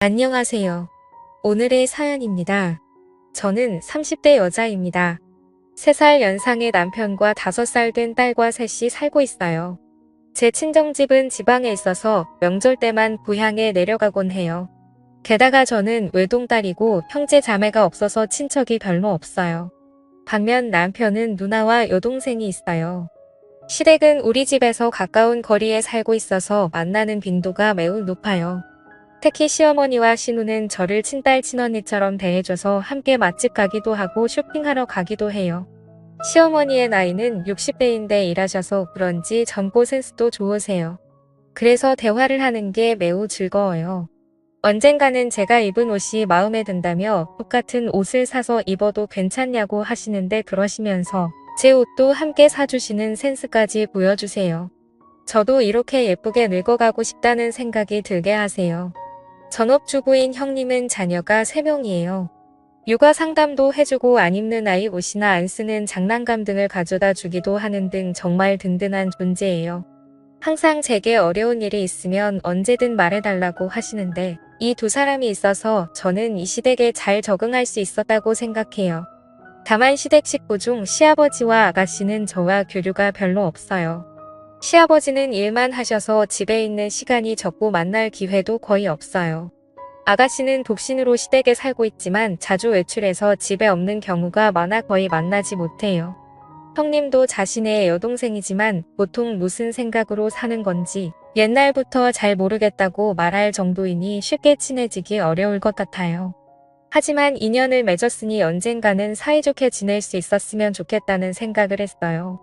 안녕하세요. 오늘의 사연입니다. 저는 30대 여자입니다. 3살 연상의 남편과 5살 된 딸과 셋이 살고 있어요. 제 친정집은 지방에 있어서 명절 때만 고향에 내려가곤 해요. 게다가 저는 외동딸이고 형제 자매가 없어서 친척이 별로 없어요. 반면 남편은 누나와 여동생이 있어요. 시댁은 우리 집에서 가까운 거리에 살고 있어서 만나는 빈도가 매우 높아요. 특히 시어머니와 시누는 저를 친딸 친언니처럼 대해줘서 함께 맛집 가기도 하고 쇼핑하러 가기도 해요. 시어머니의 나이는 60대인데 일하셔서 그런지 젊고 센스도 좋으세요. 그래서 대화를 하는 게 매우 즐거워요. 언젠가는 제가 입은 옷이 마음에 든다며 똑같은 옷을 사서 입어도 괜찮냐고 하시는데 그러시면서 제 옷도 함께 사주시는 센스까지 보여주세요. 저도 이렇게 예쁘게 늙어가고 싶다는 생각이 들게 하세요. 전업주부인 형님은 자녀가 3명이에요. 육아 상담도 해주고 안 입는 아이 옷이나 안 쓰는 장난감 등을 가져다 주기도 하는 등 정말 든든한 존재예요. 항상 제게 어려운 일이 있으면 언제든 말해달라고 하시는데 이 두 사람이 있어서 저는 이 시댁에 잘 적응할 수 있었다고 생각해요. 다만 시댁 식구 중 시아버지와 아가씨는 저와 교류가 별로 없어요. 시아버지는 일만 하셔서 집에 있는 시간이 적고 만날 기회도 거의 없어요. 아가씨는 독신으로 시댁에 살고 있지만 자주 외출해서 집에 없는 경우가 많아 거의 만나지 못해요. 형님도 자신의 여동생이지만 보통 무슨 생각으로 사는 건지 옛날부터 잘 모르겠다고 말할 정도이니 쉽게 친해지기 어려울 것 같아요. 하지만 인연을 맺었으니 언젠가는 사이좋게 지낼 수 있었으면 좋겠다는 생각을 했어요.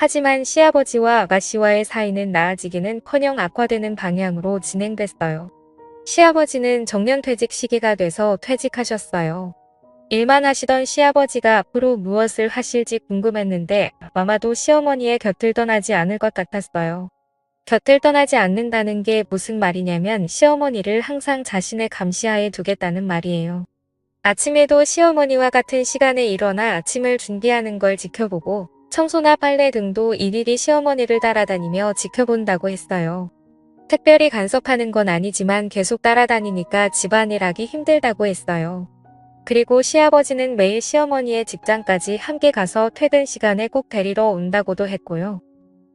하지만 시아버지와 아가씨와의 사이는 나아지기는커녕 악화되는 방향으로 진행됐어요. 시아버지는 정년퇴직 시기가 돼서 퇴직하셨어요. 일만 하시던 시아버지가 앞으로 무엇을 하실지 궁금했는데 아마도 시어머니의 곁을 떠나지 않을 것 같았어요. 곁을 떠나지 않는다는 게 무슨 말이냐면 시어머니를 항상 자신의 감시하에 두겠다는 말이에요. 아침에도 시어머니와 같은 시간에 일어나 아침을 준비하는 걸 지켜보고 청소나 빨래 등도 일일이 시어머니를 따라다니며 지켜본다고 했어요. 특별히 간섭하는 건 아니지만 계속 따라다니니까 집안일 하기 힘들다고 했어요. 그리고 시아버지는 매일 시어머니의 직장까지 함께 가서 퇴근 시간에 꼭 데리러 온다고도 했고요.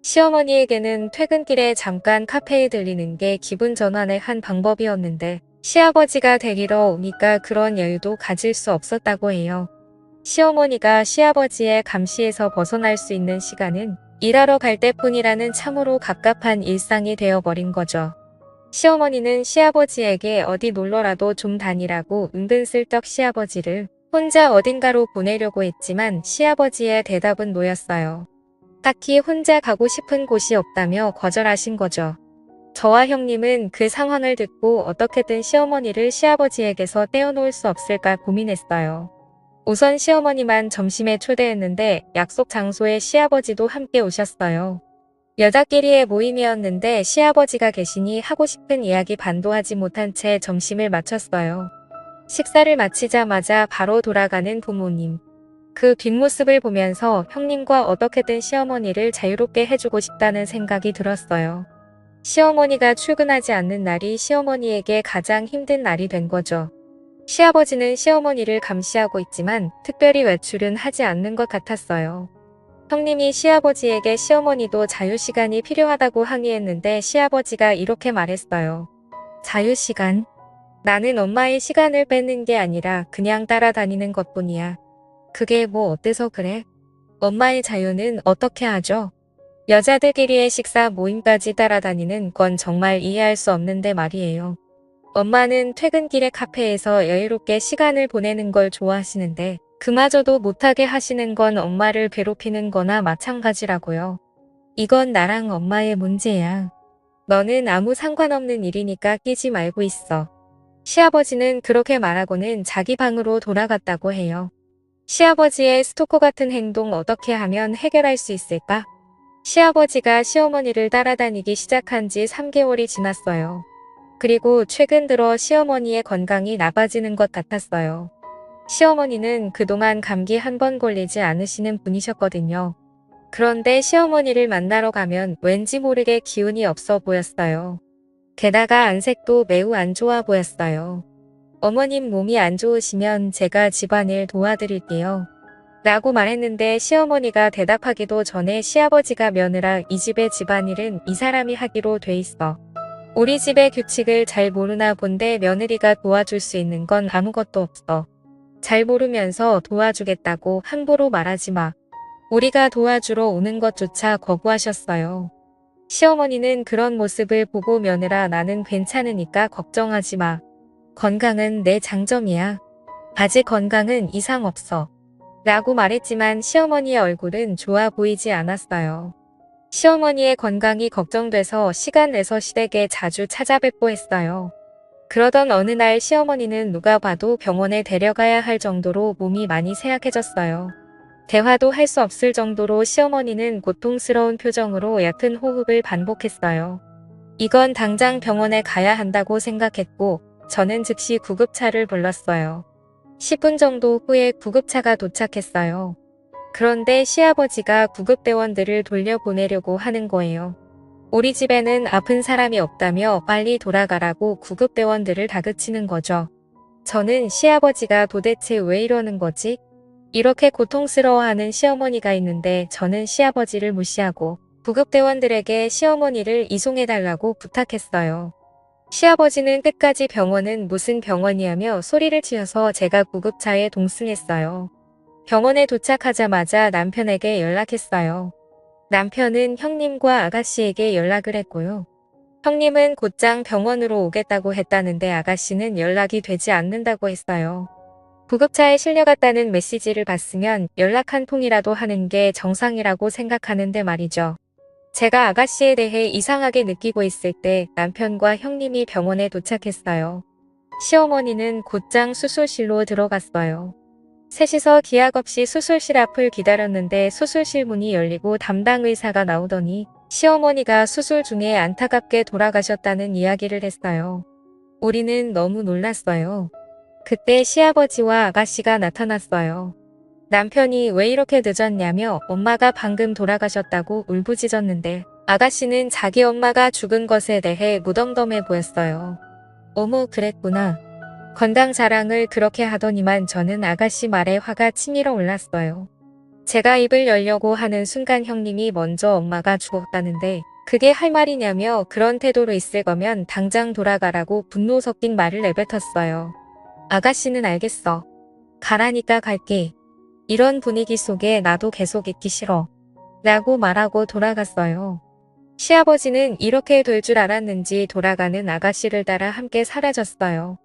시어머니에게는 퇴근길에 잠깐 카페에 들리는 게 기분 전환의 한 방법이었는데 시아버지가 데리러 오니까 그런 여유도 가질 수 없었다고 해요. 시어머니가 시아버지의 감시에서 벗어날 수 있는 시간은 일하러 갈 때뿐이라는 참으로 갑갑한 일상이 되어버린 거죠. 시어머니는 시아버지에게 어디 놀러라도 좀 다니라고 은근슬쩍 시아버지를 혼자 어딘가로 보내려고 했지만 시아버지의 대답은 노였어요. 딱히 혼자 가고 싶은 곳이 없다며 거절하신 거죠. 저와 형님은 그 상황을 듣고 어떻게든 시어머니를 시아버지에게서 떼어놓을 수 없을까 고민했어요. 우선 시어머니만 점심에 초대했는데 약속 장소에 시아버지도 함께 오셨어요. 여자끼리의 모임이었는데 시아버지가 계시니 하고 싶은 이야기 반도 하지 못한 채 점심을 마쳤어요. 식사를 마치자마자 바로 돌아가는 부모님. 그 뒷모습을 보면서 형님과 어떻게든 시어머니를 자유롭게 해주고 싶다는 생각이 들었어요. 시어머니가 출근하지 않는 날이 시어머니에게 가장 힘든 날이 된 거죠. 시아버지는 시어머니를 감시하고 있지만 특별히 외출은 하지 않는 것 같았어요. 형님이 시아버지에게 시어머니도 자유시간이 필요하다고 항의했는데 시아버지가 이렇게 말했어요. 자유시간? 나는 엄마의 시간을 뺏는 게 아니라 그냥 따라다니는 것뿐이야. 그게 뭐 어때서 그래? 엄마의 자유는 어떻게 하죠? 여자들끼리의 식사 모임까지 따라다니는 건 정말 이해할 수 없는데 말이에요. 엄마는 퇴근길에 카페에서 여유롭게 시간을 보내는 걸 좋아하시는데 그마저도 못하게 하시는 건 엄마를 괴롭히는 거나 마찬가지라고요. 이건 나랑 엄마의 문제야. 너는 아무 상관없는 일이니까 끼지 말고 있어. 시아버지는 그렇게 말하고는 자기 방으로 돌아갔다고 해요. 시아버지의 스토커 같은 행동 어떻게 하면 해결할 수 있을까? 시아버지가 시어머니를 따라다니기 시작한 지 3개월이 지났어요. 그리고 최근 들어 시어머니의 건강이 나빠지는 것 같았어요. 시어머니는 그동안 감기 한 번 걸리지 않으시는 분이셨거든요. 그런데 시어머니를 만나러 가면 왠지 모르게 기운이 없어 보였어요. 게다가 안색도 매우 안 좋아 보였어요. 어머님 몸이 안 좋으시면 제가 집안일 도와드릴게요. 라고 말했는데 시어머니가 대답하기도 전에 시아버지가 며느라 이 집의 집안일은 이 사람이 하기로 돼 있어. 우리 집의 규칙을 잘 모르나 본데 며느리가 도와줄 수 있는 건 아무것도 없어. 잘 모르면서 도와주겠다고 함부로 말하지 마. 우리가 도와주러 오는 것조차 거부하셨어요. 시어머니는 그런 모습을 보고 며느라 나는 괜찮으니까 걱정하지 마. 건강은 내 장점이야. 아직 건강은 이상 없어. 라고 말했지만 시어머니의 얼굴은 좋아 보이지 않았어요. 시어머니의 건강이 걱정돼서 시간 내서 시댁에 자주 찾아뵙고 했어요. 그러던 어느 날 시어머니는 누가 봐도 병원에 데려가야 할 정도로 몸이 많이 쇠약해졌어요. 대화도 할 수 없을 정도로 시어머니는 고통스러운 표정으로 얕은 호흡을 반복했어요. 이건 당장 병원에 가야 한다고 생각했고 저는 즉시 구급차를 불렀어요. 10분 정도 후에 구급차가 도착했어요. 그런데 시아버지가 구급대원들을 돌려보내려고 하는 거예요. 우리 집에는 아픈 사람이 없다며 빨리 돌아가라고 구급대원들을 다그치는 거죠. 저는 시아버지가 도대체 왜 이러는 거지? 이렇게 고통스러워하는 시어머니가 있는데 저는 시아버지를 무시하고 구급대원들에게 시어머니를 이송해달라고 부탁했어요. 시아버지는 끝까지 병원은 무슨 병원이냐며 소리를 치셔서 제가 구급차에 동승했어요. 병원에 도착하자마자 남편에게 연락했어요. 남편은 형님과 아가씨에게 연락을 했고요. 형님은 곧장 병원으로 오겠다고 했다는데 아가씨는 연락이 되지 않는다고 했어요. 구급차에 실려갔다는 메시지를 봤으면 연락 한 통이라도 하는 게 정상이라고 생각하는데 말이죠. 제가 아가씨에 대해 이상하게 느끼고 있을 때 남편과 형님이 병원에 도착했어요. 시어머니는 곧장 수술실로 들어갔어요. 셋이서 기약 없이 수술실 앞을 기다렸는데 수술실 문이 열리고 담당 의사가 나오더니 시어머니가 수술 중에 안타깝게 돌아가셨다는 이야기를 했어요. 우리는 너무 놀랐어요. 그때 시아버지와 아가씨가 나타났어요. 남편이 왜 이렇게 늦었냐며 엄마가 방금 돌아가셨다고 울부짖었는데 아가씨는 자기 엄마가 죽은 것에 대해 무덤덤해 보였어요. 어머 그랬구나. 건강 자랑을 그렇게 하더니만 저는 아가씨 말에 화가 치밀어 올랐어요. 제가 입을 열려고 하는 순간 형님이 먼저 엄마가 죽었다는데 그게 할 말이냐며 그런 태도로 있을 거면 당장 돌아가라고 분노 섞인 말을 내뱉었어요. 아가씨는 알겠어. 가라니까 갈게. 이런 분위기 속에 나도 계속 있기 싫어. 라고 말하고 돌아갔어요. 시아버지는 이렇게 될 줄 알았는지 돌아가는 아가씨를 따라 함께 사라졌어요.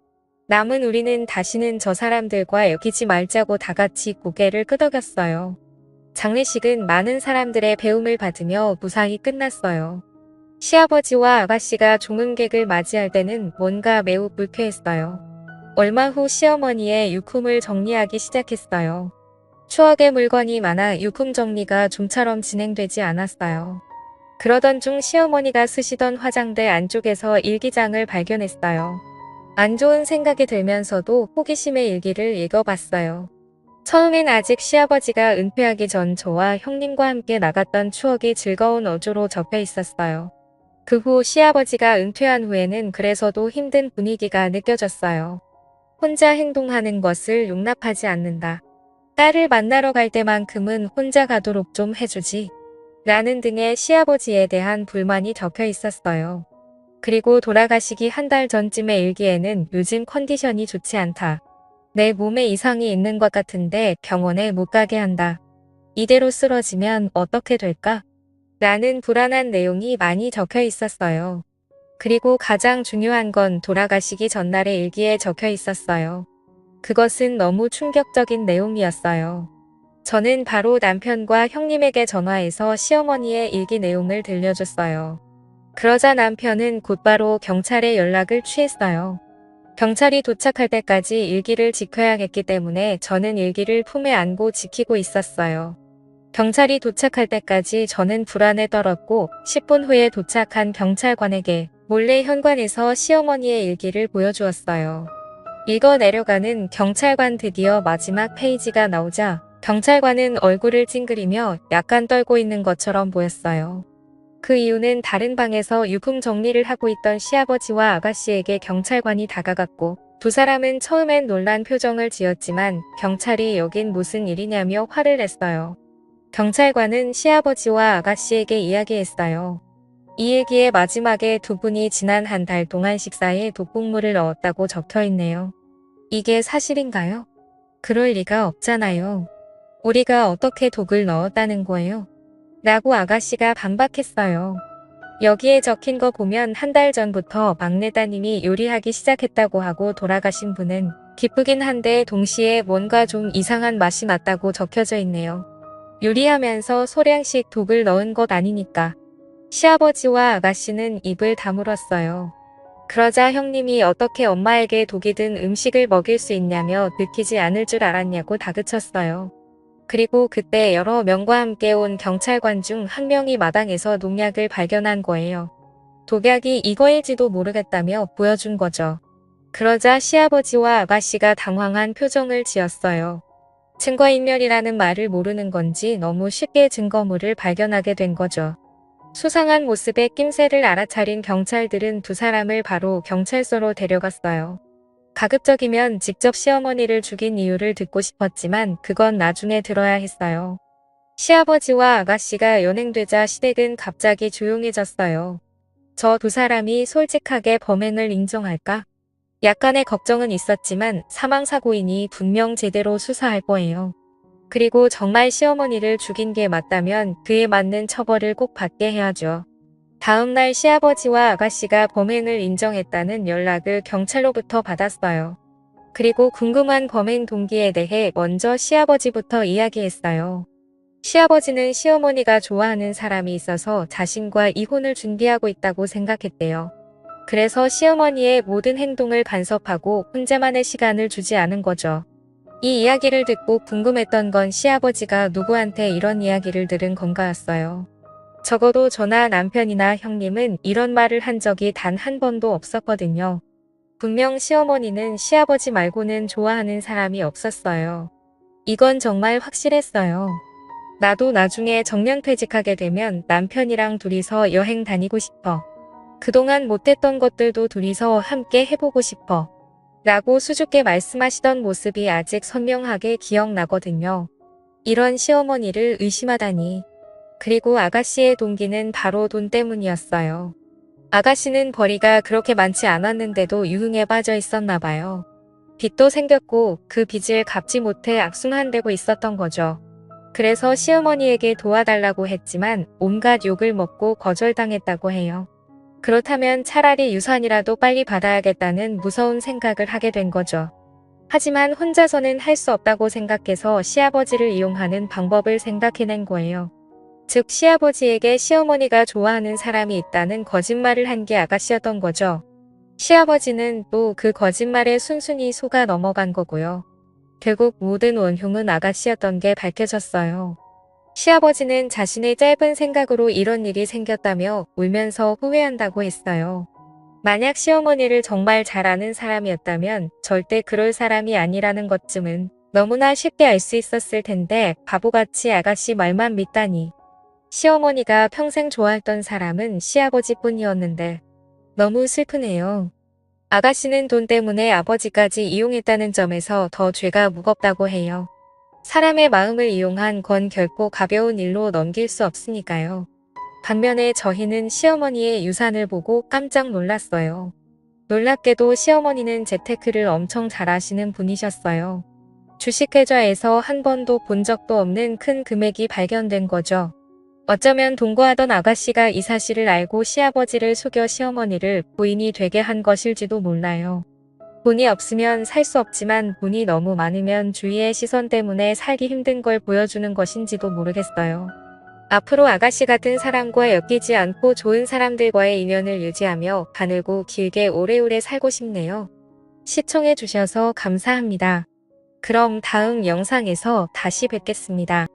남은 우리는 다시는 저 사람들과 엮이지 말자고 다 같이 고개를 끄덕였어요. 장례식은 많은 사람들의 배움을 받으며 무사히 끝났어요. 시아버지와 아가씨가 종은객을 맞이할 때는 뭔가 매우 불쾌했어요. 얼마 후 시어머니의 유품을 정리하기 시작했어요. 추억의 물건이 많아 유품 정리가 좀처럼 진행되지 않았어요. 그러던 중 시어머니가 쓰시던 화장대 안쪽에서 일기장을 발견했어요. 안 좋은 생각이 들면서도 호기심의 일기를 읽어봤어요. 처음엔 아직 시아버지가 은퇴하기 전 저와 형님과 함께 나갔던 추억이 즐거운 어조로 적혀 있었어요. 그 후 시아버지가 은퇴한 후에는 그래서도 힘든 분위기가 느껴졌어요. 혼자 행동하는 것을 용납하지 않는다. 딸을 만나러 갈 때만큼은 혼자 가도록 좀 해주지. 라는 등의 시아버지에 대한 불만이 적혀 있었어요. 그리고 돌아가시기 한 달 전쯤의 일기에는 요즘 컨디션이 좋지 않다. 내 몸에 이상이 있는 것 같은데 병원에 못 가게 한다. 이대로 쓰러지면 어떻게 될까? 라는 불안한 내용이 많이 적혀 있었어요. 그리고 가장 중요한 건 돌아가시기 전날의 일기에 적혀 있었어요. 그것은 너무 충격적인 내용이었어요. 저는 바로 남편과 형님에게 전화해서 시어머니의 일기 내용을 들려줬어요. 그러자 남편은 곧바로 경찰에 연락을 취했어요. 경찰이 도착할 때까지 일기를 지켜야겠기 때문에 저는 일기를 품에 안고 지키고 있었어요. 경찰이 도착할 때까지 저는 불안에 떨었고 10분 후에 도착한 경찰관에게 몰래 현관에서 시어머니의 일기를 보여주었어요. 읽어 내려가는 경찰관 드디어 마지막 페이지가 나오자 경찰관은 얼굴을 찡그리며 약간 떨고 있는 것처럼 보였어요. 그 이유는 다른 방에서 유품 정리를 하고 있던 시아버지와 아가씨에게 경찰관이 다가갔고 두 사람은 처음엔 놀란 표정을 지었지만 경찰이 여긴 무슨 일이냐며 화를 냈어요. 경찰관은 시아버지와 아가씨에게 이야기했어요. 이 얘기의 마지막에 두 분이 지난 한 달 동안 식사에 독극물을 넣었다고 적혀 있네요. 이게 사실인가요? 그럴 리가 없잖아요. 우리가 어떻게 독을 넣었다는 거예요? 라고 아가씨가 반박했어요. 여기에 적힌 거 보면 한 달 전부터 막내 따님이 요리하기 시작했다고 하고 돌아가신 분은 기쁘긴 한데 동시에 뭔가 좀 이상한 맛이 났다고 적혀져 있네요. 요리하면서 소량씩 독을 넣은 것 아니니까. 시아버지와 아가씨는 입을 다물었어요. 그러자 형님이 어떻게 엄마에게 독이 든 음식을 먹일 수 있냐며 들키지 않을 줄 알았냐고 다그쳤어요. 그리고 그때 여러 명과 함께 온 경찰관 중 한 명이 마당에서 농약을 발견한 거예요. 독약이 이거일지도 모르겠다며 보여준 거죠. 그러자 시아버지와 아가씨가 당황한 표정을 지었어요. 증거인멸이라는 말을 모르는 건지 너무 쉽게 증거물을 발견하게 된 거죠. 수상한 모습에 낌새를 알아차린 경찰들은 두 사람을 바로 경찰서로 데려갔어요. 가급적이면 직접 시어머니를 죽인 이유를 듣고 싶었지만 그건 나중에 들어야 했어요. 시아버지와 아가씨가 연행되자 시댁은 갑자기 조용해졌어요. 저 두 사람이 솔직하게 범행을 인정할까? 약간의 걱정은 있었지만 사망사고이니 분명 제대로 수사할 거예요. 그리고 정말 시어머니를 죽인 게 맞다면 그에 맞는 처벌을 꼭 받게 해야죠. 다음 날 시아버지와 아가씨가 범행을 인정했다는 연락을 경찰로부터 받았어요. 그리고 궁금한 범행 동기에 대해 먼저 시아버지부터 이야기했어요. 시아버지는 시어머니가 좋아하는 사람이 있어서 자신과 이혼을 준비하고 있다고 생각했대요. 그래서 시어머니의 모든 행동을 간섭하고 혼자만의 시간을 주지 않은 거죠. 이 이야기를 듣고 궁금했던 건 시아버지가 누구한테 이런 이야기를 들은 건가였어요. 적어도 저나 남편이나 형님은 이런 말을 한 적이 단 한 번도 없었거든요. 분명 시어머니는 시아버지 말고는 좋아하는 사람이 없었어요. 이건 정말 확실했어요. 나도 나중에 정년퇴직하게 되면 남편이랑 둘이서 여행 다니고 싶어. 그동안 못했던 것들도 둘이서 함께 해보고 싶어. 라고 수줍게 말씀하시던 모습이 아직 선명하게 기억나거든요. 이런 시어머니를 의심하다니. 그리고 아가씨의 동기는 바로 돈 때문이었어요. 아가씨는 벌이가 그렇게 많지 않았는데도 유흥에 빠져 있었나 봐요. 빚도 생겼고 그 빚을 갚지 못해 악순환되고 있었던 거죠. 그래서 시어머니에게 도와달라고 했지만 온갖 욕을 먹고 거절당했다고 해요. 그렇다면 차라리 유산이라도 빨리 받아야겠다는 무서운 생각을 하게 된 거죠. 하지만 혼자서는 할 수 없다고 생각해서 시아버지를 이용하는 방법을 생각해낸 거예요. 즉 시아버지에게 시어머니가 좋아하는 사람이 있다는 거짓말을 한 게 아가씨였던 거죠. 시아버지는 또 그 거짓말에 순순히 속아 넘어간 거고요. 결국 모든 원흉은 아가씨였던 게 밝혀졌어요. 시아버지는 자신의 짧은 생각으로 이런 일이 생겼다며 울면서 후회한다고 했어요. 만약 시어머니를 정말 잘 아는 사람이었다면 절대 그럴 사람이 아니라는 것쯤은 너무나 쉽게 알 수 있었을 텐데 바보같이 아가씨 말만 믿다니. 시어머니가 평생 좋아했던 사람은 시아버지뿐이었는데 너무 슬프네요. 아가씨는 돈 때문에 아버지까지 이용했다는 점에서 더 죄가 무겁다고 해요. 사람의 마음을 이용한 건 결코 가벼운 일로 넘길 수 없으니까요. 반면에 저희는 시어머니의 유산을 보고 깜짝 놀랐어요. 놀랍게도 시어머니는 재테크를 엄청 잘하시는 분이셨어요. 주식계좌에서 한 번도 본 적도 없는 큰 금액이 발견된 거죠. 어쩌면 동거하던 아가씨가 이 사실을 알고 시아버지를 속여 시어머니를 부인이 되게 한 것일지도 몰라요. 돈이 없으면 살 수 없지만 돈이 너무 많으면 주위의 시선 때문에 살기 힘든 걸 보여주는 것인지도 모르겠어요. 앞으로 아가씨 같은 사람과 엮이지 않고 좋은 사람들과의 인연을 유지하며 가늘고 길게 오래오래 살고 싶네요. 시청해주셔서 감사합니다. 그럼 다음 영상에서 다시 뵙겠습니다.